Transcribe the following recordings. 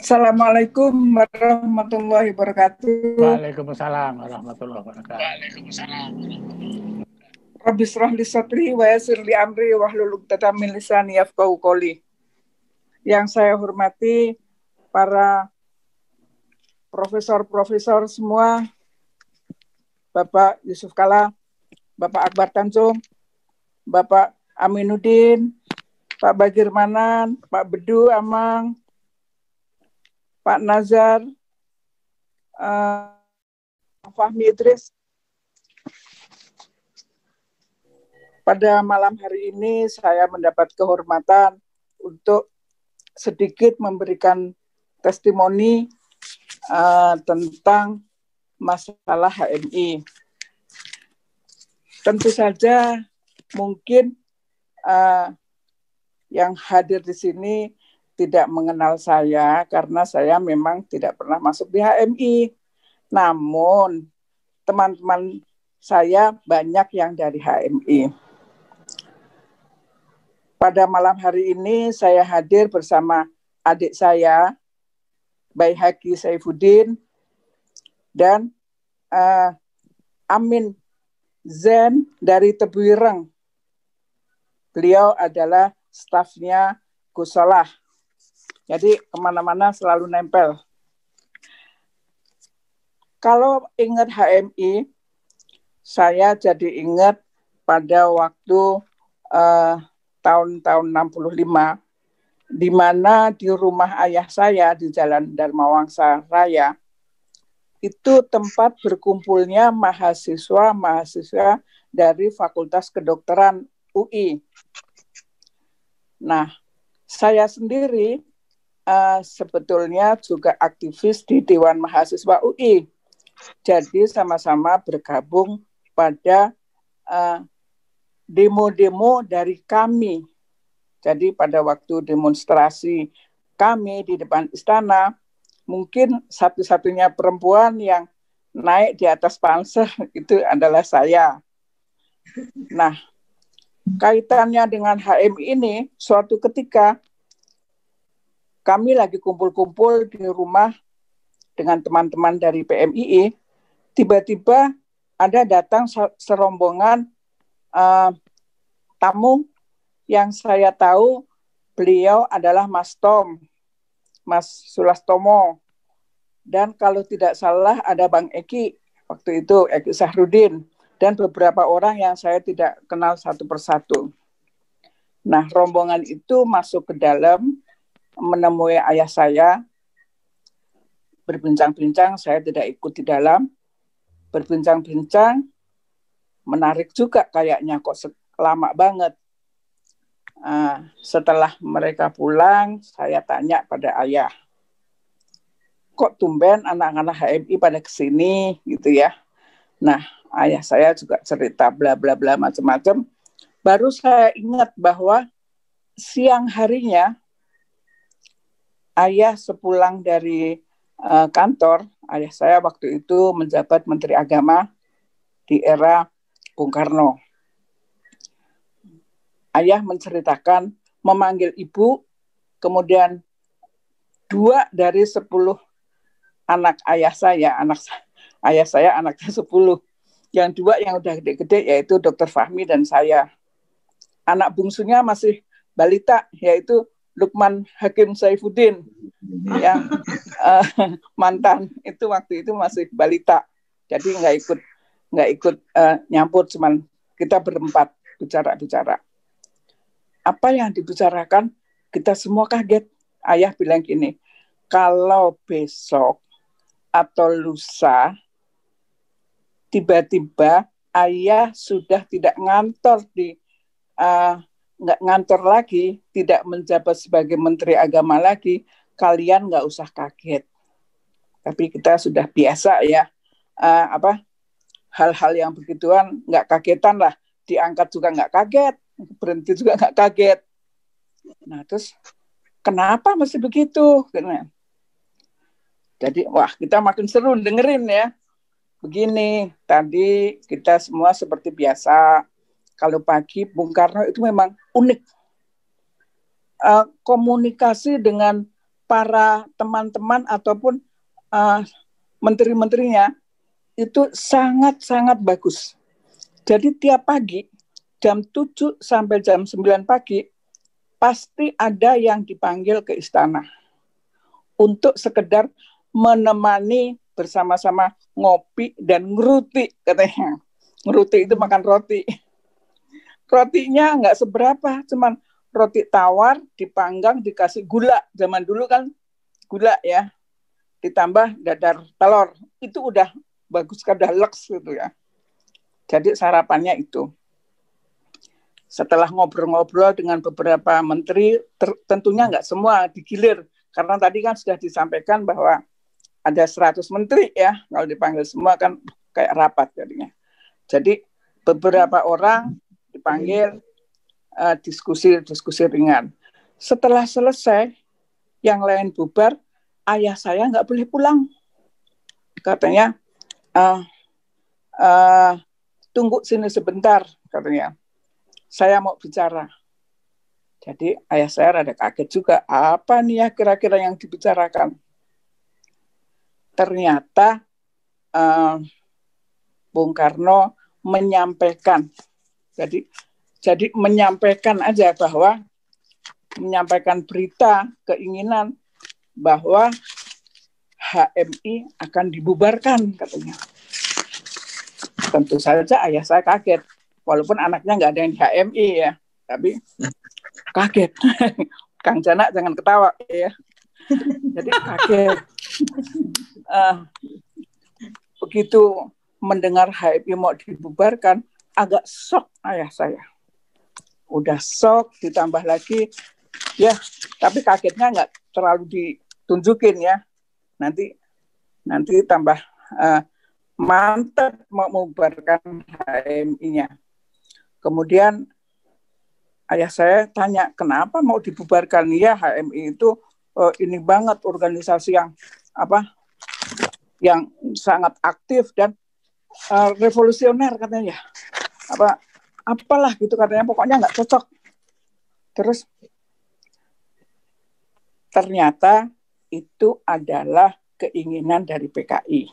Assalamualaikum warahmatullahi wabarakatuh. Waalaikumsalam warahmatullahi wabarakatuh. Rabbi shrah li sadri wa yassir li amri wahlul 'uqdatam min lisani yafqahu qouli. Yang saya hormati para profesor-profesor semua, Bapak Yusuf Kala, Bapak Akbar Tanjung, Bapak Aminuddin, Pak Bagirmanan, Pak Bedu Amang, Pak Nazar, Fahmi Idris. Pada malam hari ini saya mendapat kehormatan untuk sedikit memberikan testimoni tentang masalah HMI. Tentu saja mungkin yang hadir di sini tidak mengenal saya karena saya memang tidak pernah masuk di HMI. Namun teman-teman saya banyak yang dari HMI. Pada malam hari ini saya hadir bersama adik saya, Baihaqi Saifuddin, dan Amin Zen dari Tebuireng. Beliau adalah stafnya Gus Solah. Jadi kemana-mana selalu nempel. Kalau ingat HMI, saya jadi ingat pada waktu tahun-tahun 65, di mana di rumah ayah saya di Jalan Dharmawangsa Raya, itu tempat berkumpulnya mahasiswa-mahasiswa dari Fakultas Kedokteran UI. Nah, saya sendiri sebetulnya juga aktivis di Dewan Mahasiswa UI. Jadi sama-sama bergabung pada demo-demo dari kami. Jadi pada waktu demonstrasi kami di depan istana, mungkin satu-satunya perempuan yang naik di atas panser itu adalah saya. Nah, kaitannya dengan HMI ini, suatu ketika kami lagi kumpul-kumpul di rumah dengan teman-teman dari PMII, tiba-tiba ada datang serombongan tamu yang saya tahu beliau adalah Mas Tom, Mas Sulastomo, dan kalau tidak salah ada Bang Eki, waktu itu Eki Sahrudin, dan beberapa orang yang saya tidak kenal satu persatu. Nah, rombongan itu masuk ke dalam, menemui ayah saya, berbincang-bincang, saya tidak ikut di dalam, berbincang-bincang, menarik juga kayaknya, kok lama banget. Setelah mereka pulang, saya tanya pada ayah, kok tumben anak-anak HMI pada kesini gitu ya. Nah, ayah saya juga cerita bla bla bla macam-macam. Baru saya ingat bahwa siang harinya ayah sepulang dari kantor, ayah saya waktu itu menjabat Menteri Agama di era Bung Karno. Ayah menceritakan memanggil ibu, kemudian 2 dari 10 anak ayah saya anaknya 10. Yang 2 yang udah gede-gede yaitu Dr. Fahmi dan saya. Anak bungsunya masih balita, yaitu Lukman Hakim Saifuddin yang mantan itu waktu itu masih balita, jadi nggak ikut nyampur, cuman kita berempat bicara. Apa yang dibicarakan kita semua kaget. Ayah bilang gini, kalau besok atau lusa tiba-tiba ayah sudah tidak ngantor nggak ngantor lagi, tidak menjabat sebagai Menteri Agama lagi, kalian nggak usah kaget. Tapi kita sudah biasa ya, hal-hal yang begituan nggak kagetan lah. Diangkat juga nggak kaget, berhenti juga nggak kaget. Nah terus kenapa mesti begitu? Jadi wah, kita makin seru dengerin ya. Begini, tadi kita semua seperti biasa. Kalau pagi Bung Karno itu memang unik. Komunikasi dengan para teman-teman ataupun menteri-menterinya itu sangat-sangat bagus. Jadi tiap pagi jam 7 sampai jam 9 pagi pasti ada yang dipanggil ke istana untuk sekedar menemani bersama-sama ngopi dan ngeruti katanya. Ngeruti itu makan roti. Rotinya nggak seberapa, cuman roti tawar dipanggang dikasih gula. Zaman dulu kan gula ya, ditambah dadar telur. Itu udah bagus, udah leks gitu ya. Jadi sarapannya itu. Setelah ngobrol-ngobrol dengan beberapa menteri, tentunya nggak semua digilir. Karena tadi kan sudah disampaikan bahwa ada 100 menteri ya, kalau dipanggil semua kan kayak rapat jadinya. Jadi beberapa orang dipanggil diskusi ringan. Setelah selesai, yang lain bubar, ayah saya nggak boleh pulang. Katanya, tunggu sini sebentar, katanya. Saya mau bicara. Jadi ayah saya rada kaget juga. Apa nih ya kira-kira yang dibicarakan? Ternyata Bung Karno menyampaikan. Jadi menyampaikan aja bahwa menyampaikan berita keinginan bahwa HMI akan dibubarkan katanya. Tentu saja ayah saya kaget. Walaupun anaknya nggak ada yang di HMI ya, tapi kaget. Kang Jana jangan ketawa ya. Jadi kaget. Begitu mendengar HMI mau dibubarkan, agak shock ayah saya. Udah shock, ditambah lagi, ya, tapi kagetnya nggak terlalu ditunjukin ya. Nanti tambah mantap mau membubarkan HMI-nya. Kemudian ayah saya tanya, kenapa mau dibubarkan? Ya, HMI itu ini banget organisasi yang sangat aktif dan revolusioner katanya. Apalah gitu katanya, pokoknya nggak cocok. Terus ternyata itu adalah keinginan dari PKI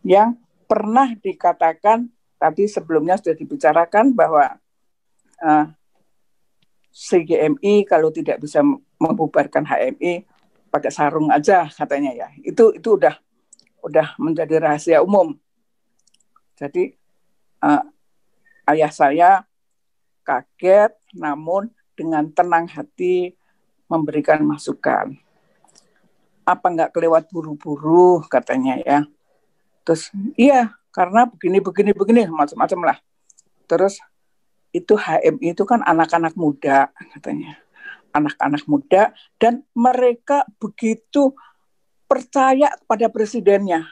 yang pernah dikatakan tadi sebelumnya sudah dibicarakan bahwa CGMI kalau tidak bisa membubarkan HMI pakai sarung aja katanya ya. Itu udah menjadi rahasia umum. Jadi ayah saya kaget namun dengan tenang hati memberikan masukan. Apa nggak kelewat buru-buru katanya ya. Terus iya karena begini macam-macam lah. Terus itu HMI itu kan anak-anak muda katanya. Anak-anak muda dan mereka begitu percaya kepada presidennya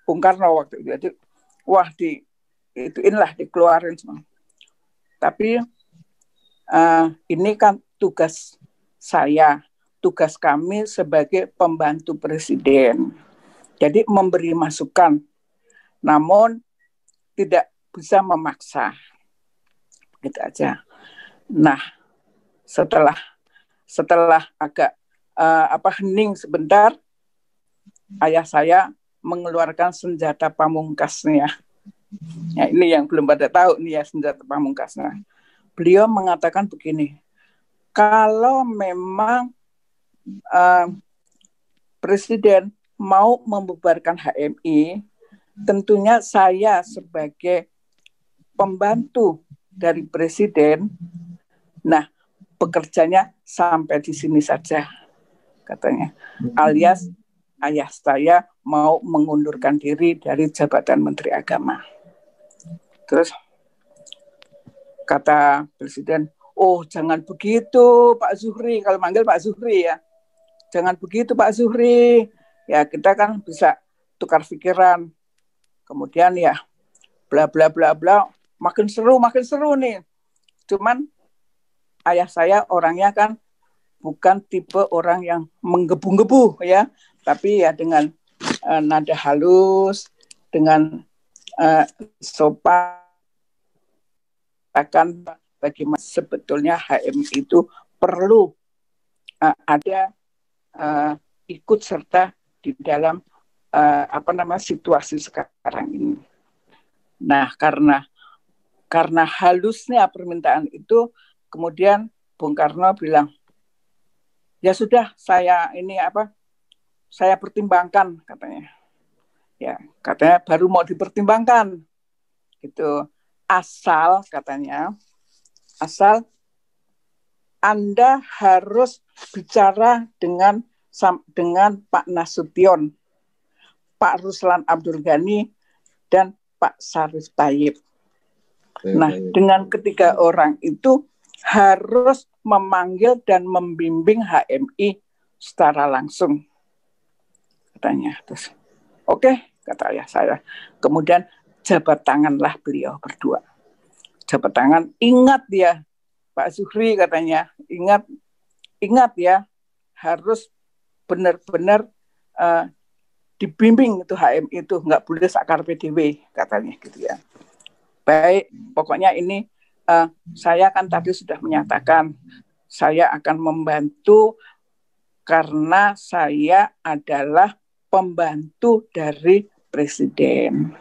Bung Karno waktu itu. Jadi, wah ituinlah dikeluarin semua. Tapi ini kan tugas saya, tugas kami sebagai pembantu presiden. Jadi memberi masukan, namun tidak bisa memaksa. Gitu aja. Nah, setelah agak hening sebentar, ayah saya mengeluarkan senjata pamungkasnya. Ya, ini yang belum pada tahu nih ya senjata pamungkasnya. Beliau mengatakan begini, kalau memang presiden mau membubarkan HMI, tentunya saya sebagai pembantu dari presiden, nah bekerjanya sampai di sini saja, katanya. Alias ayah saya mau mengundurkan diri dari jabatan Menteri Agama. Terus kata presiden, oh jangan begitu Pak Zuhri, kalau manggil Pak Zuhri ya. Jangan begitu Pak Zuhri, ya kita kan bisa tukar pikiran. Kemudian ya bla bla bla bla, makin seru nih. Cuman ayah saya orangnya kan bukan tipe orang yang menggebu-gebu ya, tapi ya dengan nada halus, dengan sopan, akan bagaimana sebetulnya HMI itu perlu ada ikut serta di dalam situasi sekarang ini. Nah, karena halusnya permintaan itu, kemudian Bung Karno bilang, ya sudah, saya pertimbangkan, katanya. Ya, katanya baru mau dipertimbangkan, gitu. Asal Anda harus bicara dengan Pak Nasution, Pak Ruslan Abdul Ghani, dan Pak Sarif Tayyib. Nah, dengan ketiga orang itu harus memanggil dan membimbing HMI secara langsung, katanya. Terus, oke, kata ayah saya. Kemudian jabat tanganlah beliau berdua. Jabat tangan, ingat ya, Pak Zuhri, katanya, ingat ya, harus benar-benar dibimbing itu HMI itu, nggak boleh sakar PDW, katanya gitu ya. Baik, pokoknya ini saya kan tadi sudah menyatakan saya akan membantu karena saya adalah pembantu dari presiden.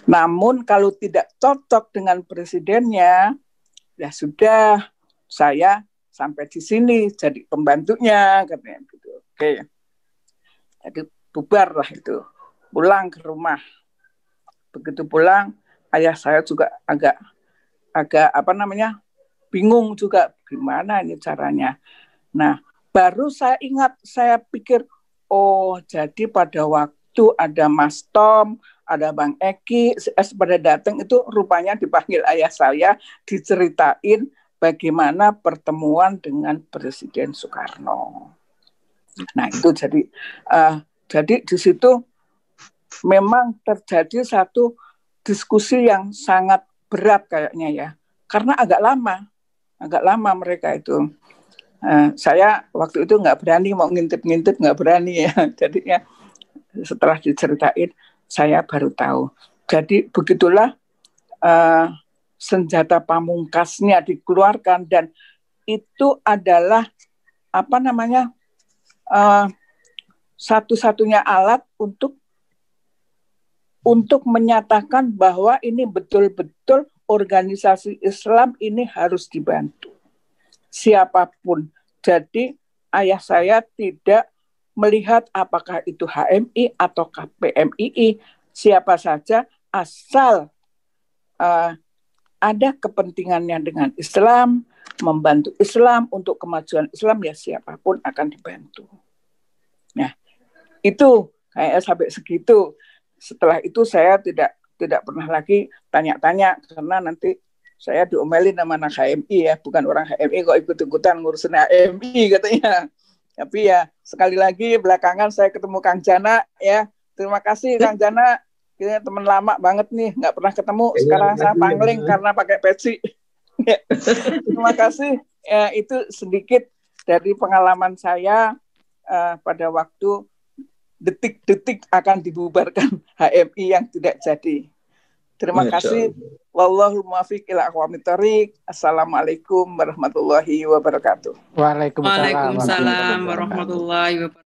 Namun kalau tidak cocok dengan presidennya, ya sudah, saya sampai di sini jadi pembantunya, katanya gitu. Oke. Jadi bubar lah itu, pulang ke rumah. Begitu pulang, ayah saya juga agak bingung juga gimana ini caranya. Nah, baru saya ingat, saya pikir, oh jadi pada waktu ada Mas Tom, ada Bang Eki, pada datang itu rupanya dipanggil ayah saya, diceritain bagaimana pertemuan dengan Presiden Soekarno. Nah itu jadi di situ memang terjadi satu diskusi yang sangat berat kayaknya ya, karena agak lama mereka itu. Saya waktu itu nggak berani mau ngintip nggak berani ya, jadinya setelah diceritain saya baru tahu. Jadi begitulah senjata pamungkasnya dikeluarkan, dan itu adalah satu-satunya alat untuk menyatakan bahwa ini betul-betul organisasi Islam ini harus dibantu. Siapapun. Jadi ayah saya tidak melihat apakah itu HMI atau PMII, siapa saja asal ada kepentingannya dengan Islam, membantu Islam untuk kemajuan Islam, ya siapapun akan dibantu. Nah, itu kayak sampai segitu. Setelah itu saya tidak pernah lagi tanya-tanya, karena nanti saya diomelin sama anak HMI ya, bukan orang HMI kok ikut-ikutan ngurusin HMI katanya. Tapi ya sekali lagi belakangan saya ketemu Kang Jana ya. Terima kasih Kang Jana, kita teman lama banget nih, nggak pernah ketemu. Sekarang saya pangling karena pakai peci. Terima kasih. Ya, itu sedikit dari pengalaman saya pada waktu detik-detik akan dibubarkan HMI yang tidak jadi. Terima kasih. Wallahul muwaffiq ila aqwamit thoriq. Assalamualaikum warahmatullahi wabarakatuh. Waalaikumsalam Waalaikumsalam warahmatullahi wabarakatuh.